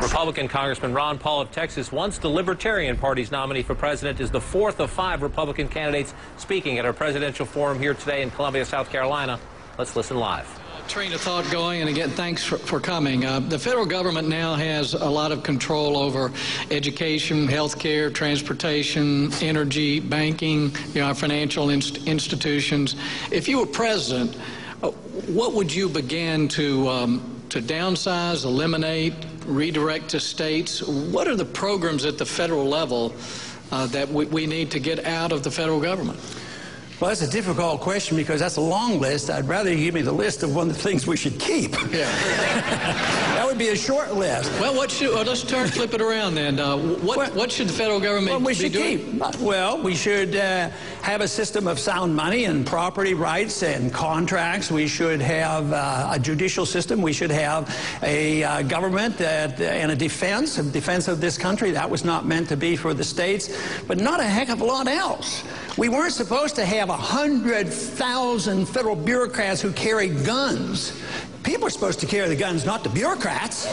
Republican Congressman Ron Paul of Texas, once the Libertarian Party's nominee for president, is the fourth of 5 Republican candidates speaking at our presidential forum here today in Columbia, South Carolina. Let's listen live. Train of thought going, and again, thanks for coming. The federal government now has a lot of control over education, health care, transportation, energy, banking, our financial institutions. If you were president, what would you begin to downsize, eliminate, redirect to states? What are the programs at the federal level that we need to get out of the federal government? Well, that's a difficult question because that's a long list. I'd rather you give me the list of one of the things we should keep. Yeah. That would be a short list. Well, let's flip it around then. What should the federal government be doing? Well, we should have a system of sound money and property rights and contracts. We should have a judicial system. We should have a government and a defense of this country. That was not meant to be for the states, but not a heck of a lot else. We weren't supposed to have 100,000 federal bureaucrats who carry guns. People are supposed to carry the guns, not the bureaucrats.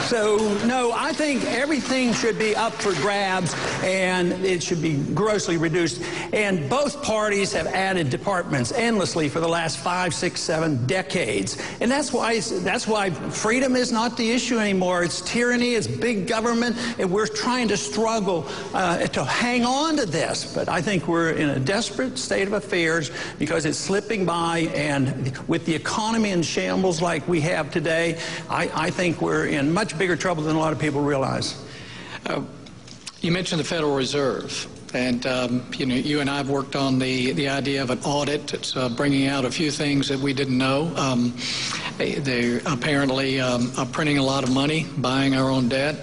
So, no, I think everything should be up for grabs, and it should be grossly reduced. And both parties have added departments endlessly for the last 5, 6, 7 decades. And that's why freedom is not the issue anymore. It's tyranny, it's big government, and we're trying to struggle to hang on to this. But I think we're in a desperate state of affairs because it's slipping by, and with the economy in shambles like we have today, I think we're in much bigger trouble than a lot of people realize. You mentioned the Federal Reserve, and you and I have worked on the idea of an audit. It's bringing out a few things that we didn't know. They apparently are printing a lot of money, buying our own debt.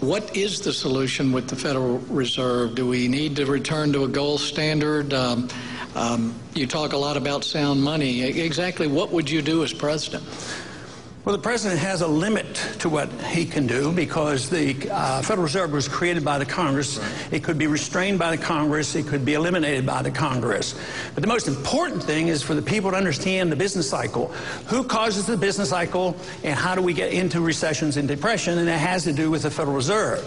What is the solution with the Federal Reserve? Do we need to return to a gold standard? You talk a lot about sound money. Exactly what would you do as president? Well, the president has a limit to what he can do because the Federal Reserve was created by the Congress. It could be restrained by the Congress. It could be eliminated by the Congress. But the most important thing is for the people to understand the business cycle. Who causes the business cycle, and how do we get into recessions and depression? And that has to do with the Federal Reserve.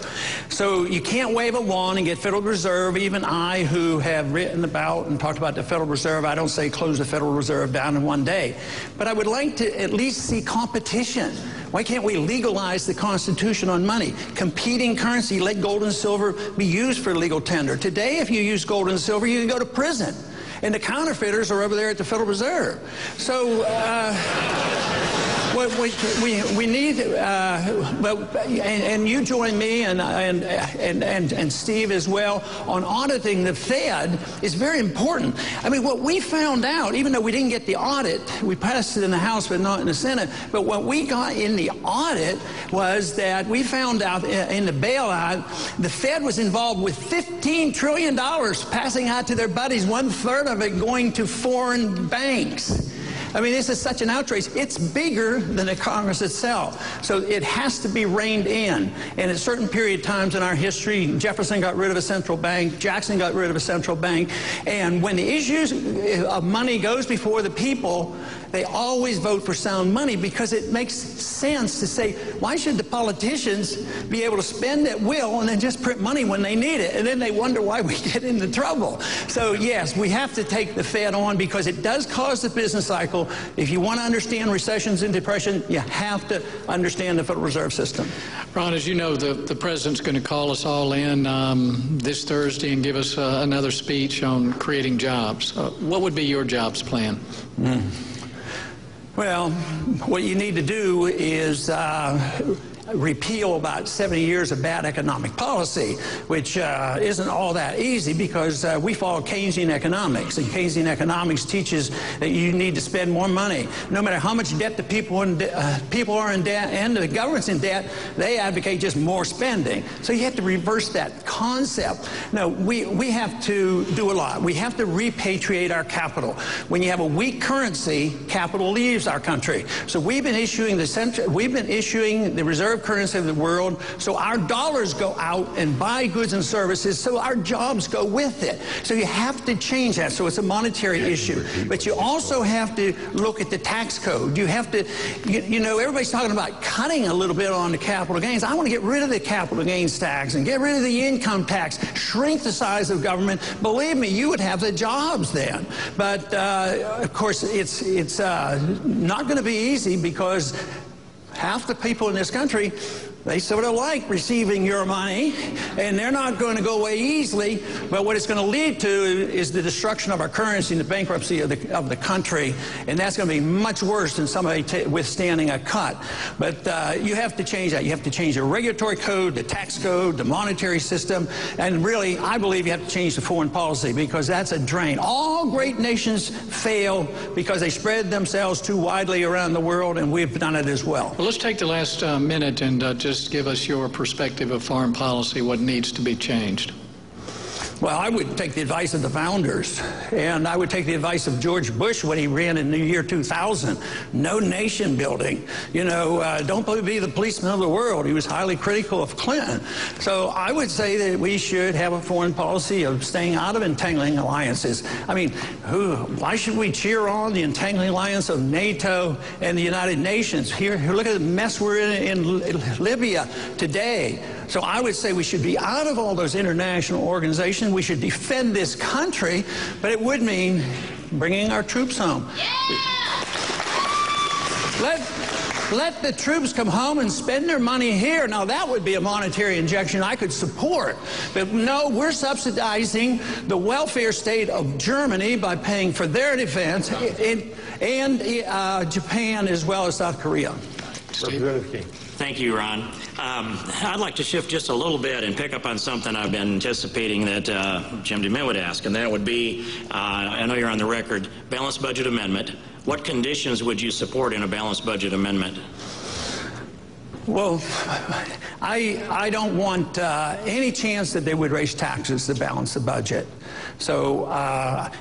So you can't wave a wand and get Federal Reserve. Even I, who have written about and talked about the Federal Reserve, I don't say close the Federal Reserve down in one day. But I would like to at least see competition. Why can't we legalize the Constitution on money? Competing currency, let gold and silver be used for legal tender. Today, if you use gold and silver, you can go to prison. And the counterfeiters are over there at the Federal Reserve. So we need, and you join me and Steve as well on auditing the Fed is very important. I mean, what we found out, even though we didn't get the audit, we passed it in the House but not in the Senate, but what we got in the audit was that we found out in the bailout, the Fed was involved with $15 trillion passing out to their buddies, 1/3 of it going to foreign banks. I mean, this is such an outrage. It's bigger than the Congress itself. So it has to be reined in. And at certain period of times in our history, Jefferson got rid of a central bank, Jackson got rid of a central bank. And when the issues of money goes before the people, they always vote for sound money because it makes sense to say, why should the politicians be able to spend at will and then just print money when they need it? And then they wonder why we get into trouble. So yes, we have to take the Fed on because it does cause the business cycle. If you want to understand recessions and depression, you have to understand the Federal Reserve System. Ron, as you know, the president's going to call us all in this Thursday and give us another speech on creating jobs. What would be your jobs plan? Well, what you need to do is repeal about 70 years of bad economic policy, which isn't all that easy because we follow Keynesian economics, and Keynesian economics teaches that you need to spend more money. No matter how much debt the people are in debt and the government's in debt, they advocate just more spending. So you have to reverse that concept. No, we have to do a lot. We have to repatriate our capital. When you have a weak currency, capital leaves our country. So we've been issuing the Reserve reserve currency of the world, so our dollars go out and buy goods and services, so our jobs go with it. So you have to change that. So it's a monetary issue. But you also have to look at the tax code. You have to, you know, everybody's talking about cutting a little bit on the capital gains. I want to get rid of the capital gains tax and get rid of the income tax, shrink the size of government. Believe me, you would have the jobs then. But, of course, it's not going to be easy, because half the people in this country, they sort of like receiving your money, and they're not going to go away easily. But what it's going to lead to is the destruction of our currency and the bankruptcy of the country, and that's going to be much worse than somebody withstanding a cut. But you have to change that. You have to change the regulatory code, the tax code, the monetary system, and really, I believe you have to change the foreign policy, because that's a drain. All great nations fail because they spread themselves too widely around the world, and we've done it as well. Well, let's take the last minute and just give us your perspective of foreign policy, what needs to be changed. Well, I would take the advice of the founders, and I would take the advice of George Bush when he ran in the year 2000. No nation building. You know, don't be the policeman of the world. He was highly critical of Clinton. So I would say that we should have a foreign policy of staying out of entangling alliances. I mean, why should we cheer on the entangling alliance of NATO and the United Nations? Here, look at the mess we're in Libya today. So I would say we should be out of all those international organizations. We should defend this country, but it would mean bringing our troops home. Let the troops come home and spend their money here. Now, that would be a monetary injection I could support. But no, we're subsidizing the welfare state of Germany by paying for their defense, and Japan as well as South Korea. Representative King. Thank you, Ron. I'd like to shift just a little bit and pick up on something I've been anticipating that Jim DeMint would ask, and that would be, I know you're on the record, balanced budget amendment. What conditions would you support in a balanced budget amendment? Well, I don't want any chance that they would raise taxes to balance the budget. So,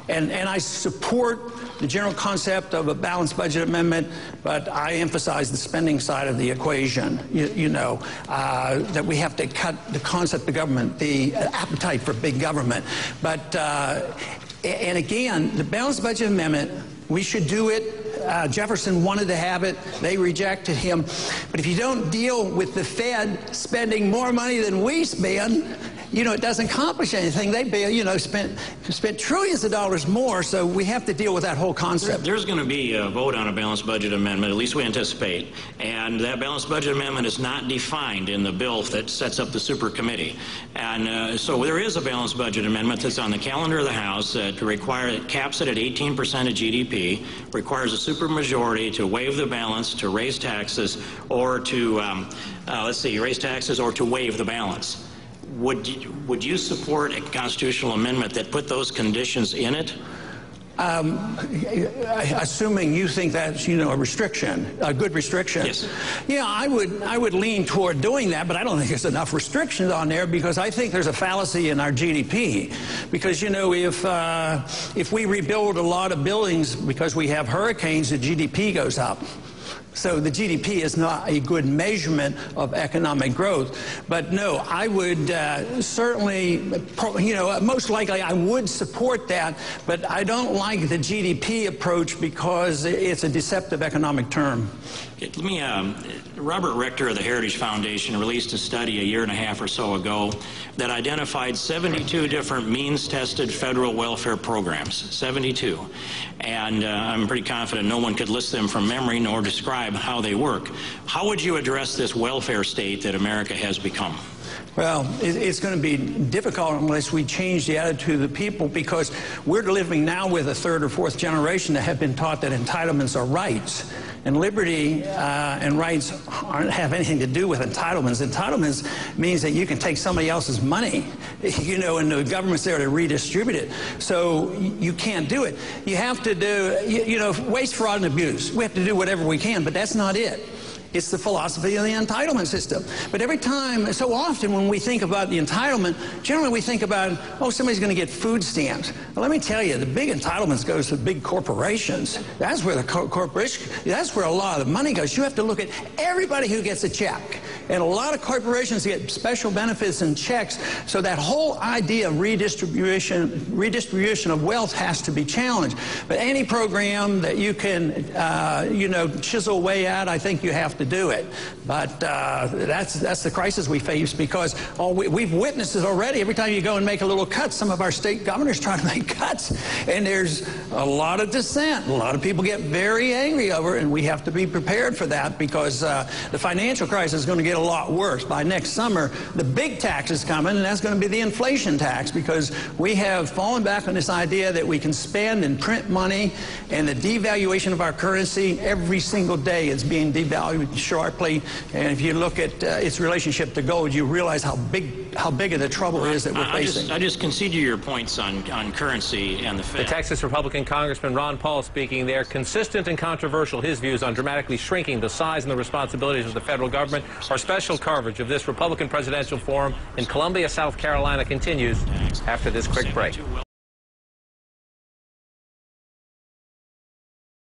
and I support the general concept of a balanced budget amendment, but I emphasize the spending side of the equation. You know, that we have to cut the concept of government, the appetite for big government. But, and again, the balanced budget amendment, we should do it. Jefferson wanted to have it. They rejected him. But if you don't deal with the Fed spending more money than we spend, you know, it doesn't accomplish anything. They, you know, spent trillions of dollars more, so we have to deal with that whole concept. There's going to be a vote on a balanced budget amendment, at least we anticipate. And that balanced budget amendment is not defined in the bill that sets up the super committee. And so there is a balanced budget amendment that's on the calendar of the House that caps it at 18% of GDP, requires a supermajority to waive the balance, to raise taxes, or to, raise taxes or to waive the balance. Would you support a constitutional amendment that put those conditions in it? Assuming you think that's, you know, a restriction, a good restriction. Yes. Yeah, I would lean toward doing that, but I don't think there's enough restrictions on there, because I think there's a fallacy in our GDP. Because, you know, if we rebuild a lot of buildings because we have hurricanes, the GDP goes up. So the GDP is not a good measurement of economic growth. But no, I would certainly, you know, most likely I would support that, but I don't like the GDP approach because it's a deceptive economic term. Let me, Robert Richter of the Heritage Foundation released a study a year and a half or so ago that identified 72 different means-tested federal welfare programs, 72. And I'm pretty confident no one could list them from memory nor describe how they work. How would you address this welfare state that America has become? Well, it's going to be difficult unless we change the attitude of the people, because we're living now with a third or fourth generation that have been taught that entitlements are rights. And liberty and rights aren't have anything to do with entitlements. Entitlements means that you can take somebody else's money, you know, and the government's there to redistribute it. So you can't do it. You have to do, you know, waste, fraud, and abuse. We have to do whatever we can, but that's not it. It's the philosophy of the entitlement system. But every time, so often when we think about the entitlement, generally we think about, oh, somebody's going to get food stamps. Well, let me tell you, the big entitlements goes to big corporations. That's where the corporation, that's where a lot of the money goes. You have to look at everybody who gets a check. And a lot of corporations get special benefits and checks, so that whole idea of redistribution of wealth has to be challenged. But any program that you can, chisel away at, I think you have to do it. But that's the crisis we face, because we've witnessed it already. Every time you go and make a little cut, some of our state governors try to make cuts, and there's a lot of dissent. A lot of people get very angry over it, and we have to be prepared for that, because the financial crisis is going to get a lot worse. By next summer, the big tax is coming, and that's going to be the inflation tax, because we have fallen back on this idea that we can spend and print money, and the devaluation of our currency every single day is being devalued sharply. And if you look at its relationship to gold, you realize how big of the trouble is that we're facing. I just concede to your points on currency and the Fed. The Texas Republican Congressman Ron Paul speaking there. Consistent and controversial, his views on dramatically shrinking the size and the responsibilities of the federal government. Our special coverage of this Republican presidential forum in Columbia, South Carolina continues after this quick break.